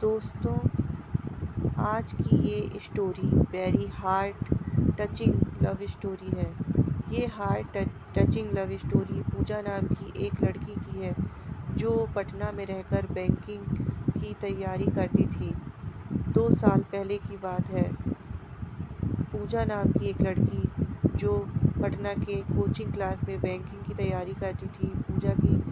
दोस्तों, आज की ये story very heart touching love story है। ये हार्ट टचिंग लव स्टोरी पूजा नाम की एक लड़की की है जो पटना में रहकर बैंकिंग की तैयारी करती थी। 2 साल पहले की बात है। पूजा नाम की एक लड़की जो पटना के कोचिंग क्लास में बैंकिंग की तैयारी करती थी। पूजा की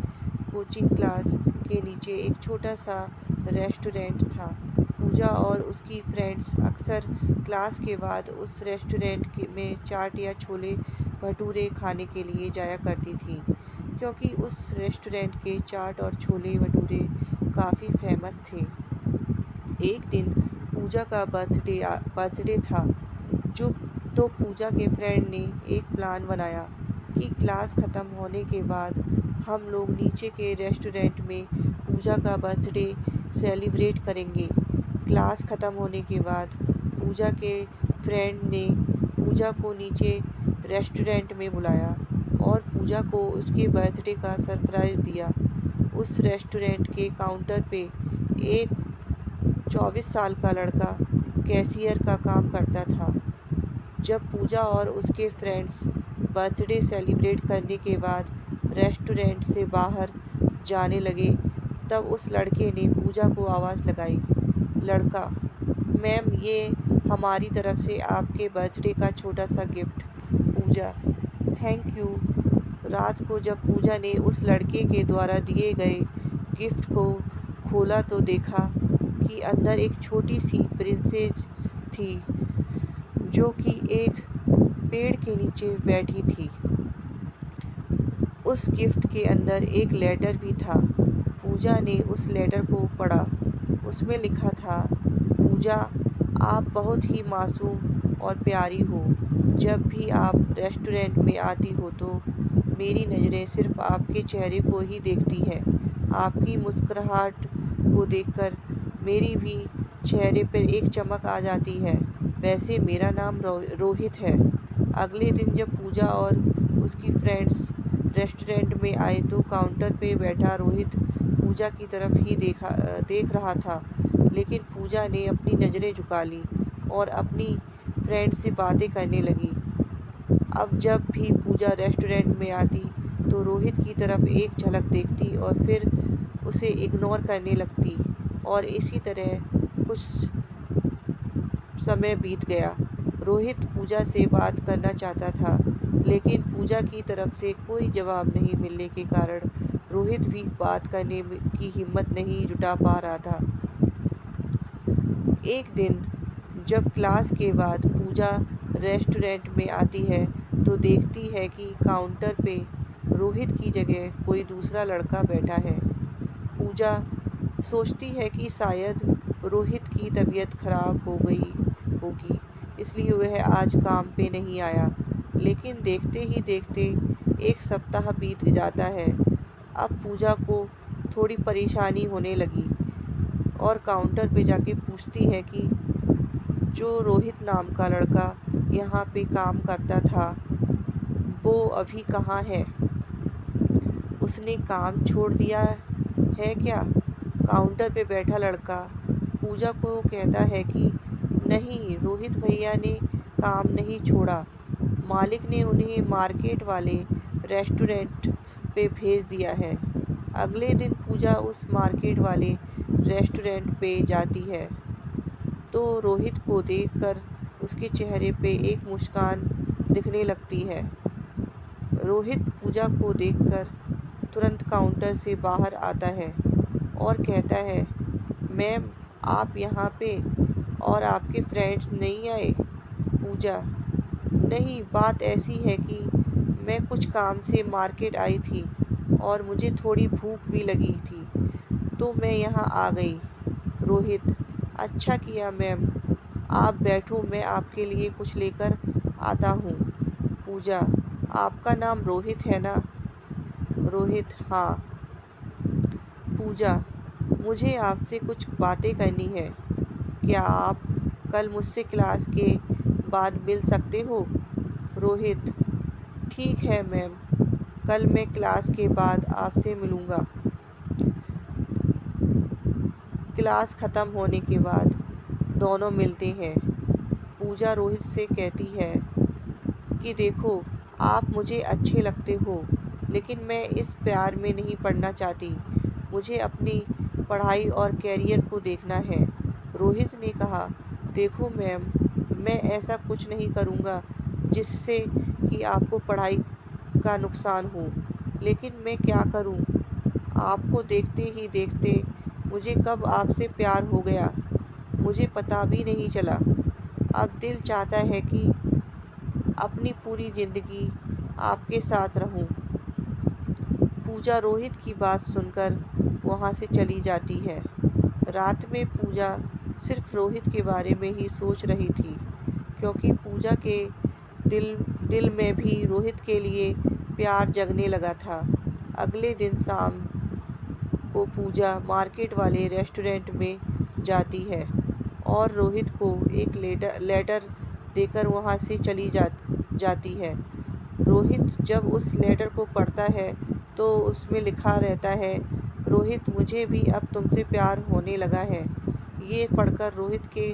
कोचिंग क्लास के नीचे एक छोटा सा रेस्टोरेंट था। पूजा और उसकी फ्रेंड्स अक्सर क्लास के बाद उस रेस्टोरेंट में चाट या छोले भटूरे खाने के लिए जाया करती थी, क्योंकि उस रेस्टोरेंट के चाट और छोले भटूरे काफ़ी फेमस थे। एक दिन पूजा का बर्थडे था। जो तो पूजा के फ्रेंड ने एक प्लान बनाया कि क्लास ख़त्म होने के बाद हम लोग नीचे के रेस्टोरेंट में पूजा का बर्थडे सेलिब्रेट करेंगे। क्लास ख़त्म होने के बाद पूजा के फ्रेंड ने पूजा को नीचे रेस्टोरेंट में बुलाया और पूजा को उसके बर्थडे का सरप्राइज़ दिया। उस रेस्टोरेंट के काउंटर पे एक 24 साल का लड़का कैशियर का काम करता था। जब पूजा और उसके फ्रेंड्स बर्थडे सेलिब्रेट करने के बाद रेस्टोरेंट से बाहर जाने लगे, तब उस लड़के ने पूजा को आवाज़ लगाई। लड़का: मैम, ये हमारी तरफ से आपके बर्थडे का छोटा सा गिफ्ट। Puja: thank you. रात को जब पूजा ने उस लड़के के द्वारा दिए गए गिफ्ट को खोला तो देखा कि अंदर एक छोटी सी प्रिंसेस थी जो कि एक पेड़ के नीचे बैठी थी। उस गिफ्ट के अंदर एक लेटर भी था। पूजा ने उस लेटर को पढ़ा। उसमें लिखा था: पूजा, आप बहुत ही मासूम और प्यारी हो। जब भी आप रेस्टोरेंट में आती हो तो मेरी नज़रें सिर्फ आपके चेहरे को ही देखती हैं। आपकी मुस्कुराहट को देखकर मेरी भी चेहरे पर एक चमक आ जाती है। वैसे मेरा नाम रोहित है। अगले दिन जब पूजा और उसकी फ्रेंड्स रेस्टोरेंट में आए तो काउंटर पे बैठा रोहित पूजा की तरफ ही देख रहा था, लेकिन पूजा ने अपनी नज़रें झुका ली और अपनी फ्रेंड से बातें करने लगी। अब जब भी पूजा रेस्टोरेंट में आती तो रोहित की तरफ एक झलक देखती और फिर उसे इग्नोर करने लगती, और इसी तरह कुछ समय बीत गया। रोहित पूजा से बात करना चाहता था, लेकिन पूजा की तरफ से कोई जवाब नहीं मिलने के कारण रोहित भी बात करने की हिम्मत नहीं जुटा पा रहा था। एक दिन जब क्लास के बाद पूजा रेस्टोरेंट में आती है तो देखती है कि काउंटर पे रोहित की जगह कोई दूसरा लड़का बैठा है। पूजा सोचती है कि शायद रोहित की तबीयत खराब हो गई होगी, इसलिए वह आज काम पे नहीं आया। लेकिन देखते ही देखते 1 सप्ताह बीत जाता है। अब पूजा को थोड़ी परेशानी होने लगी और काउंटर पे जाके पूछती है कि जो रोहित नाम का लड़का यहाँ पे काम करता था वो अभी कहाँ है? उसने काम छोड़ दिया है क्या? काउंटर पे बैठा लड़का पूजा को कहता है कि नहीं, रोहित भैया ने काम नहीं छोड़ा। मालिक ने उन्हें मार्केट वाले रेस्टोरेंट पे भेज दिया है। अगले दिन पूजा उस मार्केट वाले रेस्टोरेंट पे जाती है तो रोहित को देखकर उसके चेहरे पे एक मुस्कान दिखने लगती है। रोहित पूजा को देखकर तुरंत काउंटर से बाहर आता है और कहता है, मैम, आप यहाँ पे और आपके फ्रेंड्स नहीं आए? पूजा: नहीं, बात ऐसी है कि मैं कुछ काम से मार्केट आई थी और मुझे थोड़ी भूख भी लगी थी तो मैं यहाँ आ गई। रोहित: अच्छा किया मैम, आप बैठो, मैं आपके लिए कुछ लेकर आता हूँ। पूजा: आपका नाम रोहित है ना? रोहित: हाँ। पूजा: मुझे आपसे कुछ बातें करनी है। क्या आप कल मुझसे क्लास के बाद मिल सकते हो? रोहित: ठीक है मैम, कल मैं क्लास के बाद आपसे मिलूँगा। क्लास ख़त्म होने के बाद दोनों मिलते हैं। पूजा रोहित से कहती है कि देखो, आप मुझे अच्छे लगते हो, लेकिन मैं इस प्यार में नहीं पड़ना चाहती। मुझे अपनी पढ़ाई और करियर को देखना है। रोहित ने कहा, देखो मैम, मैं ऐसा कुछ नहीं करूँगा जिससे कि आपको पढ़ाई का नुकसान हो, लेकिन मैं क्या करूँ? आपको देखते ही देखते मुझे कब आपसे प्यार हो गया, मुझे पता भी नहीं चला। अब दिल चाहता है कि अपनी पूरी ज़िंदगी आपके साथ रहूं। पूजा रोहित की बात सुनकर वहाँ से चली जाती है। रात में पूजा सिर्फ रोहित के बारे में ही सोच रही थी, क्योंकि पूजा के दिल दिल में भी रोहित के लिए प्यार जगने लगा था। अगले दिन शाम को पूजा मार्केट वाले रेस्टोरेंट में जाती है और रोहित को एक लेटर देकर वहाँ से चली जाती है। रोहित जब उस लेटर को पढ़ता है तो उसमें लिखा रहता है, रोहित, मुझे भी अब तुमसे प्यार होने लगा है। ये पढ़कर रोहित के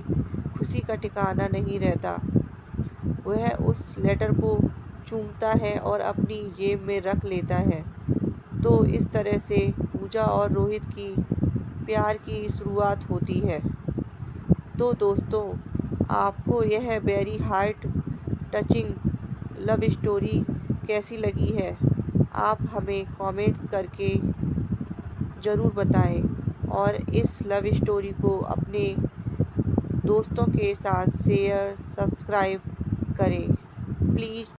खुशी का ठिकाना नहीं रहता। वह उस लेटर को चूमता है और अपनी जेब में रख लेता है। तो इस तरह से पूजा और रोहित की प्यार की शुरुआत होती है। तो दोस्तों, आपको यह very heart touching love story कैसी लगी है? आप हमें कमेंट करके ज़रूर बताएं और इस लव स्टोरी को अपने दोस्तों के साथ शेयर, सब्सक्राइब करें। प्लीज़